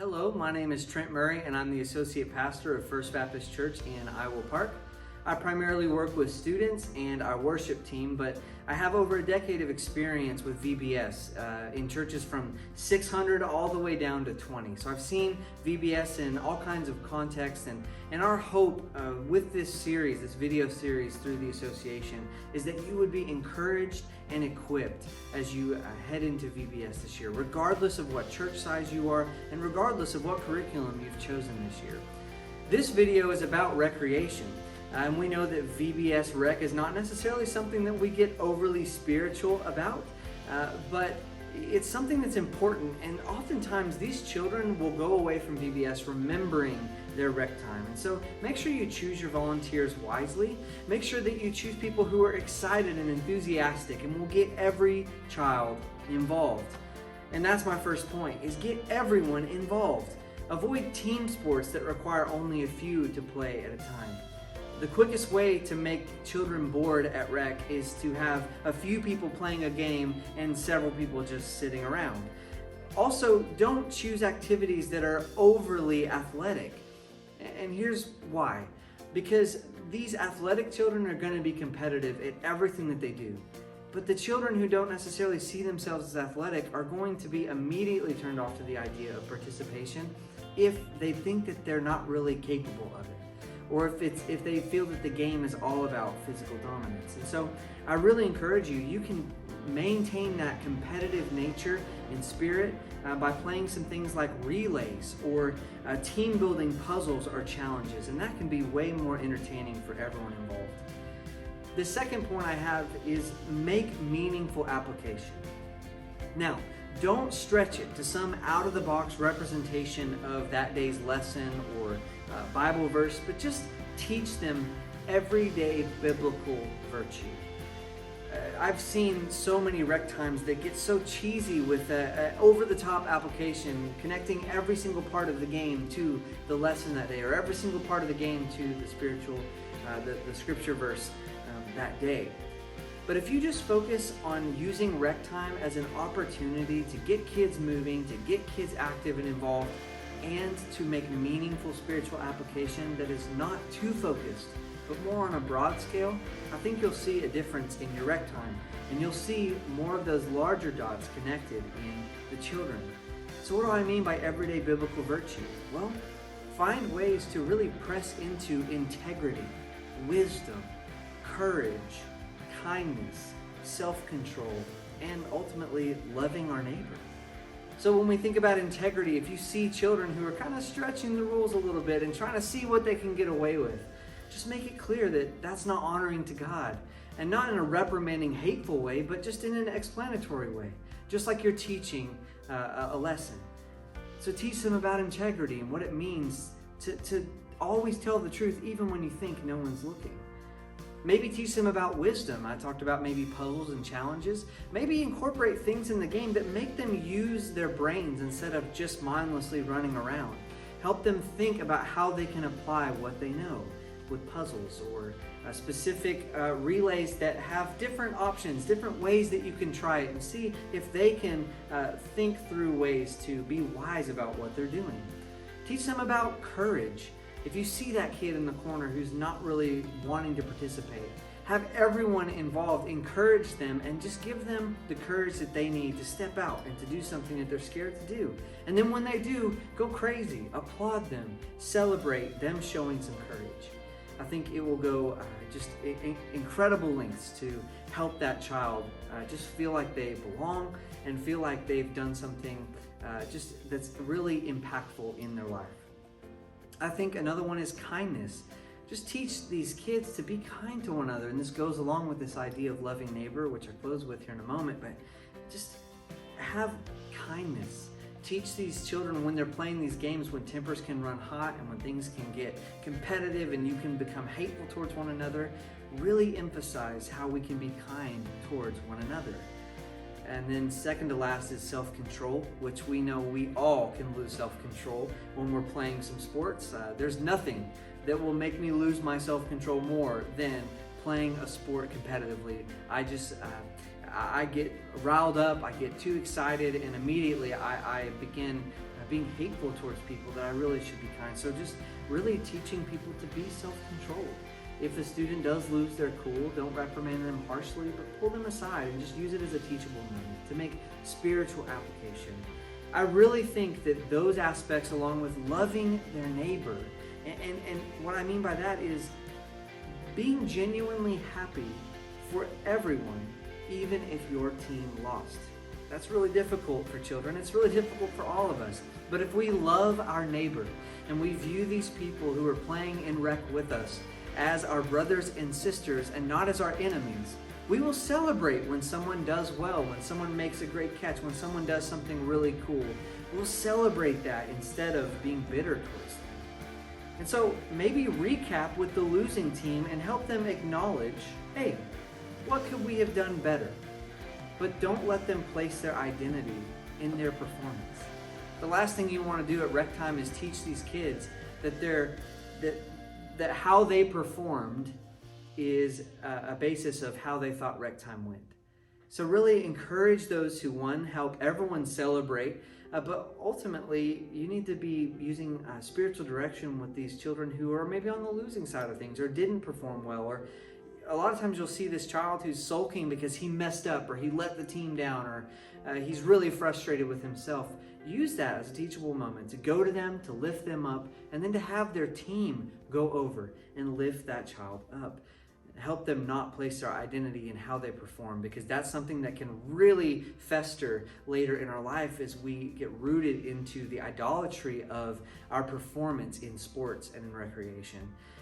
Hello, my name is Trent Murray and I'm the Associate Pastor of First Baptist Church in Iowa Park. I primarily work with students and our worship team, but I have over a decade of experience with VBS in churches from 600 all the way down to 20. So I've seen VBS in all kinds of contexts, and our hope with this series, this video series through the association, is that you would be encouraged and equipped as you head into VBS this year, regardless of what church size you are and regardless of what curriculum you've chosen this year. This video is about recreation. And we know that VBS Rec is not necessarily something that we get overly spiritual about, but it's something that's important, and oftentimes these children will go away from VBS remembering their rec time. And so make sure you choose your volunteers wisely. Make sure that you choose people who are excited and enthusiastic and will get every child involved. And that's my first point, is get everyone involved. Avoid team sports that require only a few to play at a time. The quickest way to make children bored at rec is to have a few people playing a game and several people just sitting around. Also, don't choose activities that are overly athletic. And here's why. Because these athletic children are going to be competitive at everything that they do. But the children who don't necessarily see themselves as athletic are going to be immediately turned off to the idea of participation if they think that they're not really capable of it, or if they feel that the game is all about physical dominance. And so I really encourage you can maintain that competitive nature and spirit by playing some things like relays or team building puzzles or challenges, and that can be way more entertaining for everyone involved. The second point I have is make meaningful application. Now, don't stretch it to some out-of-the-box representation of that day's lesson or Bible verse, but just teach them everyday biblical virtue. I've seen so many rec times that get so cheesy with an over-the-top application, connecting every single part of the game to the lesson that day, or every single part of the game to the spiritual, the scripture verse that day. But if you just focus on using rec time as an opportunity to get kids moving, to get kids active and involved, and to make meaningful spiritual application that is not too focused, but more on a broad scale, I think you'll see a difference in your rec time, and you'll see more of those larger dots connected in the children. So what do I mean by everyday biblical virtue? Well, find ways to really press into integrity, wisdom, courage, kindness, self-control, and ultimately loving our neighbor. So when we think about integrity, if you see children who are kind of stretching the rules a little bit and trying to see what they can get away with, just make it clear that that's not honoring to God, and not in a reprimanding, hateful way, but just in an explanatory way, just like you're teaching a lesson. So teach them about integrity and what it means to always tell the truth even when you think no one's looking. Maybe teach them about wisdom. I talked about maybe puzzles and challenges. Maybe incorporate things in the game that make them use their brains instead of just mindlessly running around. Help them think about how they can apply what they know with puzzles or specific relays that have different options, different ways that you can try it, and see if they can think through ways to be wise about what they're doing. Teach them about courage. If you see that kid in the corner who's not really wanting to participate, have everyone involved encourage them and just give them the courage that they need to step out and to do something that they're scared to do. And then when they do, go crazy, applaud them, celebrate them showing some courage. I think it will go just incredible lengths to help that child just feel like they belong and feel like they've done something just that's really impactful in their life. I think another one is kindness. Just teach these kids to be kind to one another, and this goes along with this idea of loving neighbor, which I'll close with here in a moment, but just have kindness. Teach these children when they're playing these games, when tempers can run hot and when things can get competitive and you can become hateful towards one another, really emphasize how we can be kind towards one another. And then second to last is self-control, which we know we all can lose self-control when we're playing some sports. There's nothing that will make me lose my self-control more than playing a sport competitively. I get riled up, I get too excited, and immediately I begin being hateful towards people, that I really should be kind. So just really teaching people to be self-controlled. If a student does lose their cool, don't reprimand them harshly, but pull them aside and just use it as a teachable moment to make spiritual application. I really think that those aspects, along with loving their neighbor, and what I mean by that is being genuinely happy for everyone, even if your team lost. That's really difficult for children. It's really difficult for all of us. But if we love our neighbor and we view these people who are playing in rec with us as our brothers and sisters and not as our enemies, we will celebrate when someone does well, when someone makes a great catch, when someone does something really cool. We'll celebrate that instead of being bitter towards them. And so maybe recap with the losing team and help them acknowledge, hey, what could we have done better? But don't let them place their identity in their performance. The last thing you want to do at rec time is teach these kids that how they performed is a basis of how they thought rec time went. So really encourage those who won, help everyone celebrate, but ultimately you need to be using spiritual direction with these children who are maybe on the losing side of things or didn't perform well, or a lot of times you'll see this child who's sulking because he messed up or he let the team down or he's really frustrated with himself. Use that as a teachable moment to go to them, to lift them up, and then to have their team go over and lift that child up. Help them not place their identity in how they perform, because that's something that can really fester later in our life as we get rooted into the idolatry of our performance in sports and in recreation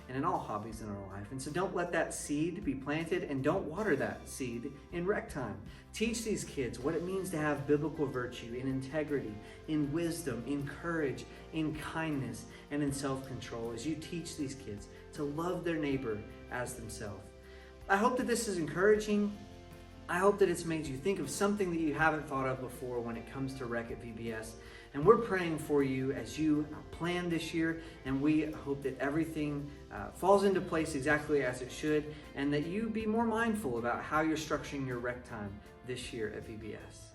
and in all hobbies in our life. And so don't let that seed be planted, and don't water that seed in rec time. Teach these kids what it means to have biblical virtue in integrity, in wisdom, in courage, in kindness, and in self-control as you teach these kids to love their neighbor as themselves. I hope that this is encouraging. I hope that it's made you think of something that you haven't thought of before when it comes to rec at VBS. And we're praying for you as you plan this year, and we hope that everything falls into place exactly as it should, and that you be more mindful about how you're structuring your rec time this year at VBS.